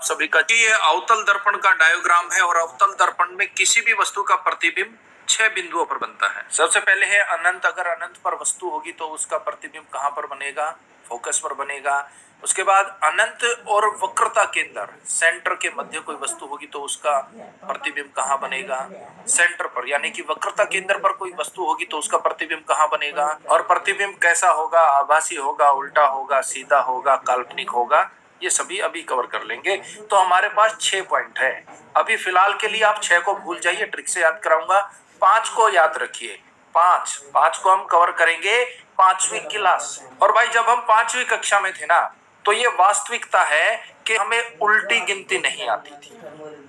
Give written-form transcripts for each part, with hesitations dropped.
सभी का। ये अवतल दर्पण का डायग्राम है और अवतल दर्पण में किसी भी वस्तु का प्रतिबिंब 6 बिंदुओं पर बनता है। सबसे पहले है अनंत। अगर अनंत पर वस्तु होगी तो उसका प्रतिबिंब कहां पर बनेगा? फोकस पर बनेगा। उसके बाद अनंत और वक्रता केंद्र, सेंटर के मध्य कोई वस्तु होगी तो उसका प्रतिबिंब कहां बनेगा? सेंटर पर। यानी कि वक्रता केंद्र पर कोई वस्तु होगी तो उसका प्रतिबिंब कहां बनेगा? और प्रतिबिंब कैसा होगा? आभासी होगा, उल्टा होगा, सीधा होगा, काल्पनिक होगा, ये सभी अभी कवर कर लेंगे। तो हमारे पास 6 पॉइंट है। अभी फिलहाल के लिए आप 6 को भूल जाइए, ट्रिक से याद कराऊंगा। 5 को याद रखिए। 5 को हम कवर करेंगे 5वीं क्लास। और भाई जब हम 5वीं कक्षा में थे ना, तो ये वास्तविकता है कि हमें उल्टी गिनती नहीं आती थी।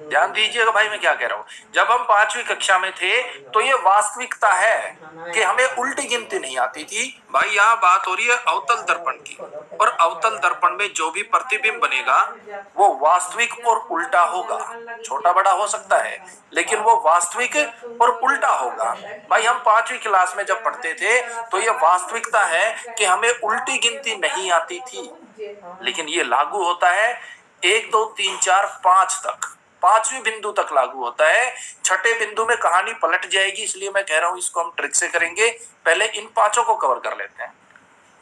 ध्यान दीजिएगा भाई मैं क्या कह रहा हूं। जब हम 5वीं कक्षा में थे तो ये वास्तविकता है कि हमें उल्टी गिनती नहीं आती थी। भाई यहाँ बात हो रही है अवतल दर्पण की, और अवतल दर्पण में जो भी प्रतिबिंब बनेगा वो वास्तविक और उल्टा होगा। छोटा बड़ा हो सकता है लेकिन वो वास्तविक और उल्टा होगा। भाई हम 5वीं क्लास में जब पढ़ते थे तो ये वास्तविकता है कि हमें उल्टी गिनती नहीं आती थी, लेकिन ये लागू होता है 1 2 3 4 5 तक। 5वीं बिंदु तक लागू होता है। छठे बिंदु में कहानी पलट जाएगी, इसलिए मैं कह रहा हूं इसको हम ट्रिक से करेंगे। पहले इन 5 को कवर कर लेते हैं।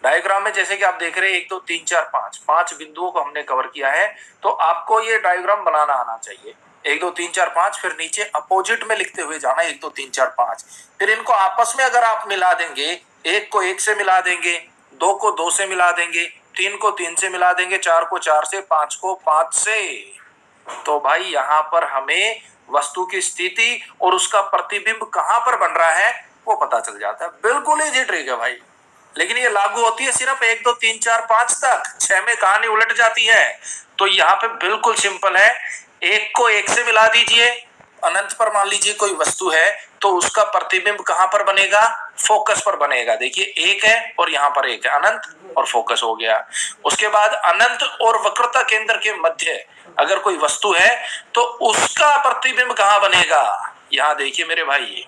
डायग्राम में जैसे कि आप देख रहे हैं 1 2 3 4 5 बिंदुओं को हमने कवर किया है। तो आपको ये डायग्राम बनाना आना चाहिए। 1 2 3 4 5, फिर नीचे अपोजिट में लिखते हुए जाना 1 2 3 4 5। फिर इनको आपस में अगर आप मिला देंगे, 1 को 1 से मिला देंगे, 2 को 2 से मिला देंगे, 3 को 3 से मिला देंगे, 4 को 4 से, 5 को 5 से, तो भाई यहां पर हमें वस्तु की स्थिति और उसका प्रतिबिंब कहां पर बन रहा है वो पता चल जाता है। बिल्कुल इजी ट्रिक है भाई, लेकिन ये लागू होती है सिर्फ 1 2 3 4 5 तक। 6 में कहानी उलट जाती है। तो यहाँ पे बिल्कुल सिंपल है। 1 को 1 से मिला दीजिए। अनंत पर मान लीजिए कोई वस्तु है तो उसका प्रतिबिंब कहां पर बनेगा? फोकस पर बनेगा। देखिए 1 है और यहाँ पर 1 है, अनंत और फोकस हो गया। उसके बाद अनंत और वक्रता केंद्र के मध्य अगर कोई वस्तु है तो उसका प्रतिबिंब कहां बनेगा? यहाँ देखिए मेरे भाई,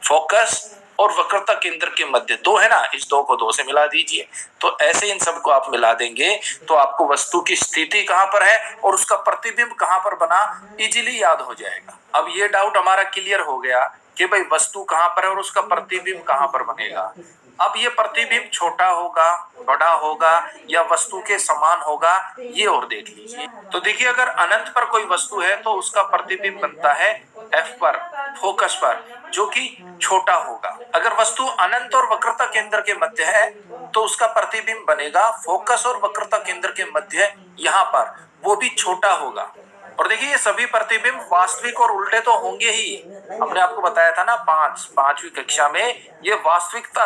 फोकस और वक्रता केंद्र के मध्य 2 है ना, इस 2 को 2 से मिला दीजिए। तो ऐसे इन सबको आप मिला देंगे तो आपको वस्तु की स्थिति कहां पर है और उसका प्रतिबिंब कहां पर बना इजीली याद हो जाएगा। अब ये डाउट हमारा क्लियर हो गया कि भाई वस्तु कहां पर है और उसका प्रतिबिंब कहां पर बनेगा। अब ये प्रतिबिंब छोटा होगा, बड़ा होगा या वस्तु के समान होगा, ये और देख लीजिए। तो देखिए अगर अनंत पर कोई वस्तु है तो उसका प्रतिबिंब बनता है F पर, फोकस पर, जो कि छोटा होगा। अगर वस्तु अनंत और वक्रता केंद्र के मध्य है तो उसका प्रतिबिंब बनेगा फोकस और वक्रता केंद्र के मध्य, यहाँ पर, वो भी छोटा होगा। और देखिए ये सभी प्रतिबिंब वास्तविक और उल्टे तो होंगे ही। हमने आपको बताया था ना 5वीं कक्षा में ये वास्तविकता